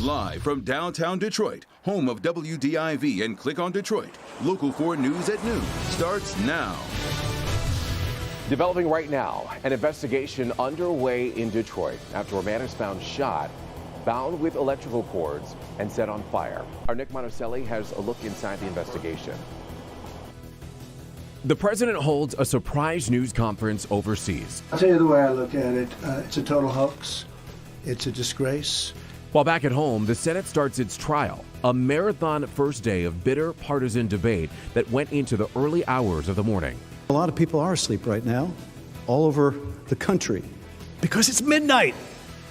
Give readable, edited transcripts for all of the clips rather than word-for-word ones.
Live from downtown Detroit, home of WDIV and Click on Detroit, Local 4 News at noon starts now. Developing right now, an investigation underway in Detroit after a man is found shot, bound with electrical cords, and set on fire. Our Nick Monticelli has a look inside the investigation. The president holds a surprise news conference overseas. I'll tell you the way I look at it. It's a total hoax. It's a disgrace. While back at home, the Senate starts its trial, a marathon first day of bitter partisan debate that went into the early hours of the morning. A lot of people are asleep right now, all over the country, because it's midnight.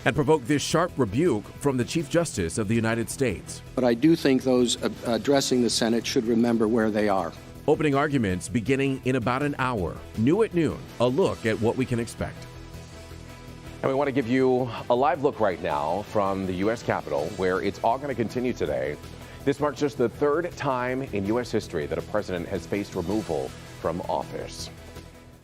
And provoked this sharp rebuke from the Chief Justice of the United States. But I do think those addressing the Senate should remember where they are. Opening arguments beginning in about an hour. New at noon, a look at what we can expect. And we want to give you a live look right now from the U.S. Capitol, where it's all going to continue today. This marks just the third time in U.S. history that a president has faced removal from office.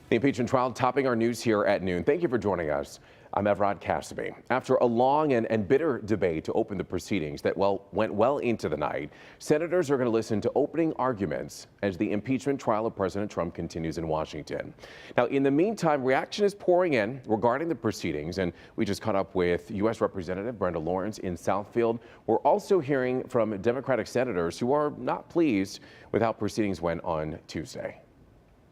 The impeachment trial topping our news here at noon. Thank you for joining us. I'm Evrod Cassidy. After a long and bitter debate to open the proceedings that went well into the night, senators are going to listen to opening arguments as the impeachment trial of President Trump continues in Washington. Now, in the meantime, reaction is pouring in regarding the proceedings, and we just caught up with U.S. Representative Brenda Lawrence in Southfield. We're also hearing from Democratic senators who are not pleased with how proceedings went on Tuesday.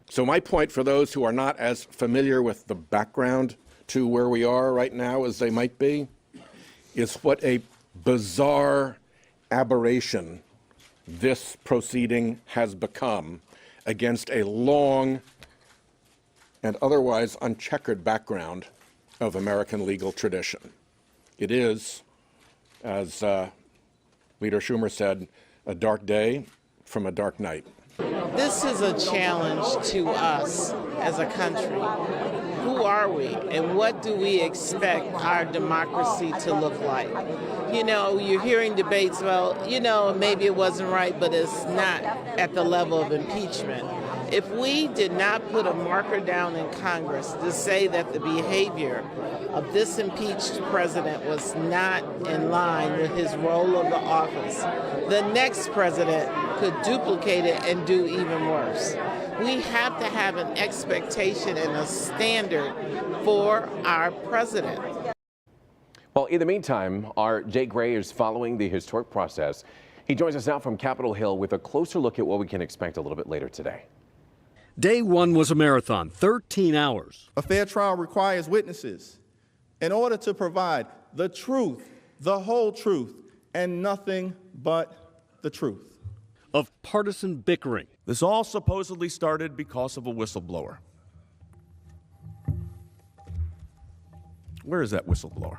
So my point for those who are not as familiar with the background to where we are right now as they might be, is what a bizarre aberration this proceeding has become against a long and otherwise uncheckered background of American legal tradition. It is, as Leader Schumer said, a dark day from a dark night. This is a challenge to us as a country. Who are we, and what do we expect our democracy to look like? You know, you're hearing debates, well, you know, maybe it wasn't right, but it's not at the level of impeachment. If we did not put a marker down in Congress to say that the behavior of this impeached president was not in line with his role of the office, the next president could duplicate it and do even worse. We have to have an expectation and a standard for our president. Well, in the meantime, our Jay Gray is following the historic process. He joins us now from Capitol Hill with a closer look at what we can expect a little bit later today. Day one was a marathon, 13 hours. A fair trial requires witnesses in order to provide the truth, the whole truth, and nothing but the truth. Of partisan bickering. This all supposedly started because of a whistleblower. Where is that whistleblower?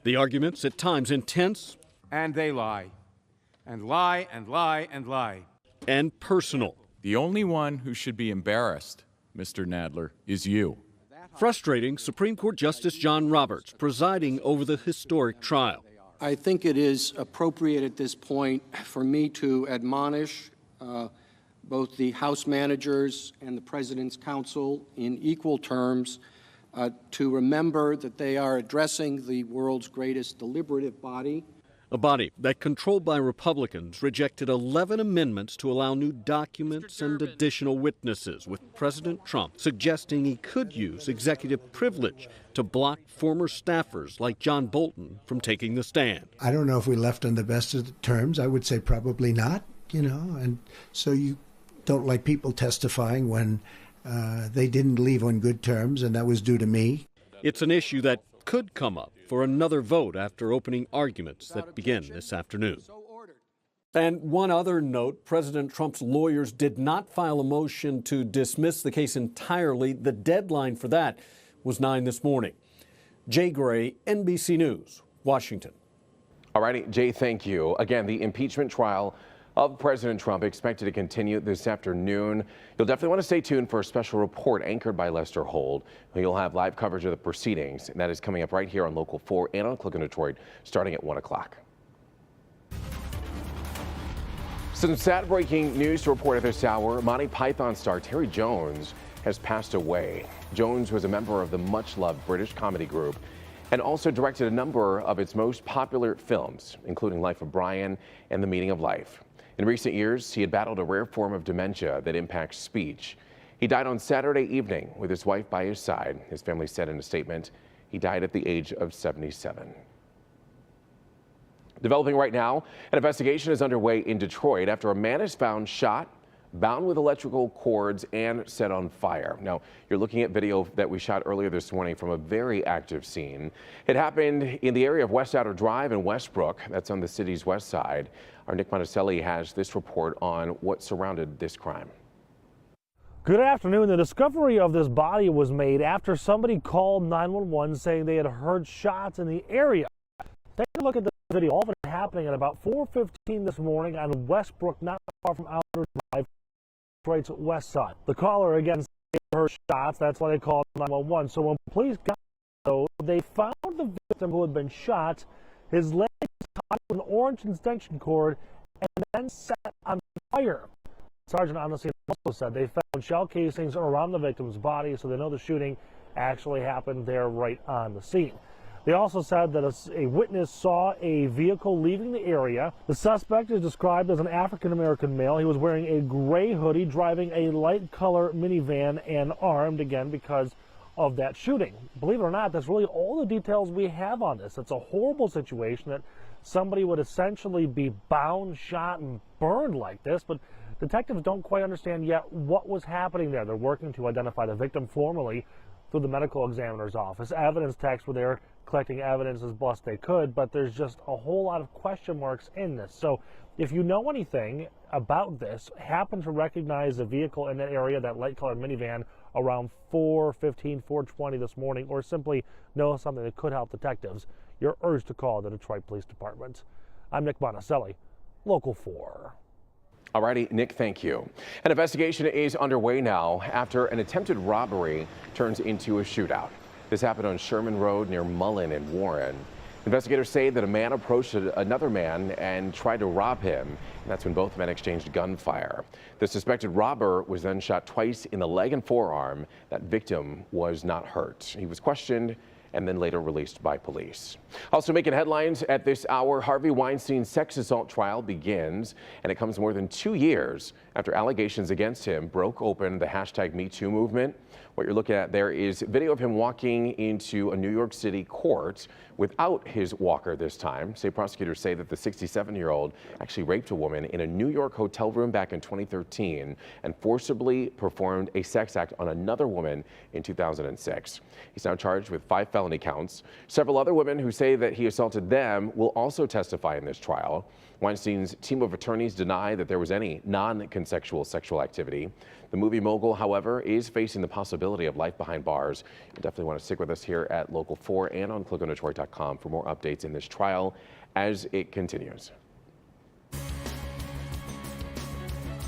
The arguments at times intense. And they lie. And lie and lie and lie. And personal. The only one who should be embarrassed, Mr. Nadler, is you. Frustrating Supreme Court Justice John Roberts presiding over the historic trial. I think it is appropriate at this point for me to admonish both the House managers and the President's counsel in equal terms to remember that they are addressing the world's greatest deliberative body. A body that, controlled by Republicans, rejected 11 amendments to allow new documents and additional witnesses, with President Trump suggesting he could use executive privilege to block former staffers like John Bolton from taking the stand. I don't know if we left on the best of the terms. I would say probably not, you know, and so you don't like people testifying when they didn't leave on good terms, and that was due to me. It's an issue that could come up for another vote after opening arguments that begin this afternoon. And one other note, President Trump's lawyers did not file a motion to dismiss the case entirely. The deadline for that was 9 this morning. Jay Gray, NBC News, Washington. All righty, Jay, thank you. Again, the impeachment trial of President Trump expected to continue this afternoon. You'll definitely want to stay tuned for a special report anchored by Lester Holt. You'll have live coverage of the proceedings, and that is coming up right here on Local 4 and on Click on Detroit starting at 1 o'clock. Some sad breaking news to report at this hour. Monty Python star Terry Jones has passed away. Jones was a member of the much-loved British comedy group and also directed a number of its most popular films, including Life of Brian and The Meaning of Life. In recent years, he had battled a rare form of dementia that impacts speech. He died on Saturday evening with his wife by his side. His family said in a statement, he died at the age of 77. Developing right now, an investigation is underway in Detroit after a man is found shot, bound with electrical cords, and set on fire. Now, you're looking at video that we shot earlier this morning from a very active scene. It happened in the area of West Outer Drive in Westbrook. That's on the city's west side. Our Nick Monticelli has this report on what surrounded this crime. Good afternoon. The discovery of this body was made after somebody called 911 saying they had heard shots in the area. Take a look at the video. All of it happening at about 4:15 this morning on Westbrook, not far from Outer Drive, Detroit's west side. The caller again said they heard shots. That's why they called 911. So when police got there, they found the victim who had been shot. His leg was tied with an orange extension cord and then set on fire. Sergeant on the scene also said they found shell casings around the victim's body, so they know the shooting actually happened there right on the scene. They also said that a witness saw a vehicle leaving the area. The suspect is described as an African-American male. He was wearing a gray hoodie, driving a light color minivan, and armed, again, because of that shooting. Believe it or not, that's really all the details we have on this. It's a horrible situation that somebody would essentially be bound, shot, and burned like this, but detectives don't quite understand yet what was happening there. They're working to identify the victim formally through the medical examiner's office. Evidence techs were there collecting evidence as best they could, but there's just a whole lot of question marks in this. So if you know anything about this, happen to recognize a vehicle in that area, that light colored minivan, around 4:15, 4:20 this morning, or simply know something that could help detectives, you're urged to call the Detroit Police Department. I'm Nick Monticelli, Local 4. Alrighty, Nick, thank you. An investigation is underway now after an attempted robbery turns into a shootout. This happened on Sherman Road near Mullen and Warren. Investigators say that a man approached another man and tried to rob him. And that's when both men exchanged gunfire. The suspected robber was then shot twice in the leg and forearm. That victim was not hurt. He was questioned and then later released by police. Also making headlines at this hour, Harvey Weinstein's sex assault trial begins, and it comes more than 2 years after allegations against him broke open the #MeToo movement. What you're looking at there is video of him walking into a New York City court without his walker this time. Prosecutors say that the 67-year-old actually raped a woman in a New York hotel room back in 2013 and forcibly performed a sex act on another woman in 2006. He's now charged with 5 felony counts. Several other women who say that he assaulted them will also testify in this trial. Weinstein's team of attorneys deny that there was any non-consensual sexual activity. The movie mogul, however, is facing the possibility of life behind bars. You definitely want to stick with us here at Local 4 and on clickondetroit.com for more updates in this trial as it continues.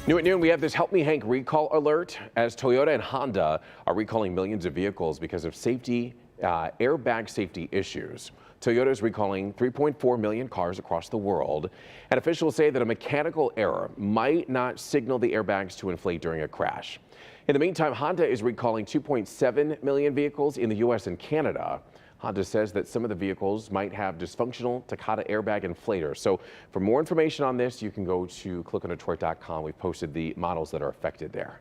New at noon, we have this Help Me Hank recall alert as Toyota and Honda are recalling millions of vehicles because of airbag safety issues. Toyota is recalling 3.4 million cars across the world, and officials say that a mechanical error might not signal the airbags to inflate during a crash. In the meantime, Honda is recalling 2.7 million vehicles in the U.S. and Canada. Honda says that some of the vehicles might have dysfunctional Takata airbag inflators. So for more information on this, you can go to clickondetroit.com. We've posted the models that are affected there.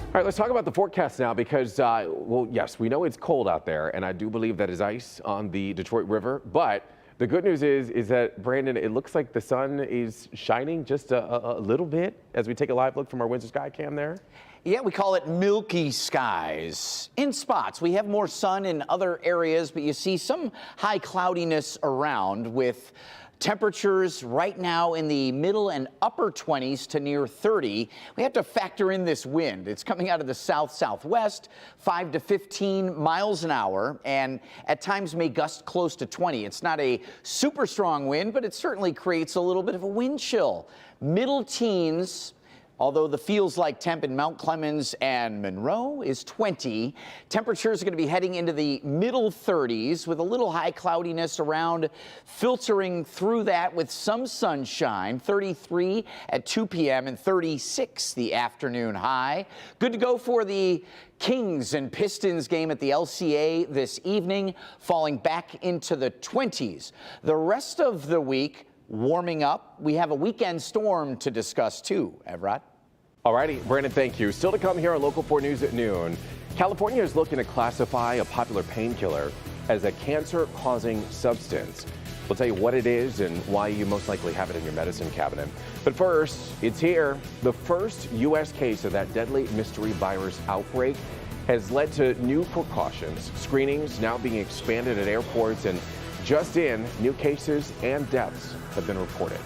All right, let's talk about the forecast now because, well, yes, we know it's cold out there, and I do believe that is ice on the Detroit River. But the good news is that, Brandon, it looks like the sun is shining just a little bit as we take a live look from our Windsor Sky Cam there. Yeah, we call it milky skies. In spots, we have more sun in other areas, but you see some high cloudiness around with temperatures right now in the middle and upper 20s to near 30. We have to factor in this wind. It's coming out of the south-southwest, 5 to 15 miles an hour, and at times may gust close to 20. It's not a super strong wind, but it certainly creates a little bit of a wind chill. Middle teens Although the feels like temp in Mount Clemens and Monroe is 20, temperatures are going to be heading into the middle 30s with a little high cloudiness around, filtering through that with some sunshine. 33 at 2 p.m. and 36 the afternoon high. Good to go for the Kings and Pistons game at the LCA this evening, falling back into the 20s. The rest of the week warming up. We have a weekend storm to discuss too, Evrod. All righty, Brandon, thank you. Still to come here on Local 4 News at noon. California is looking to classify a popular painkiller as a cancer-causing substance. We'll tell you what it is and why you most likely have it in your medicine cabinet. But first, it's here. The first U.S. case of that deadly mystery virus outbreak has led to new precautions. Screenings now being expanded at airports, and just in, new cases and deaths have been reported.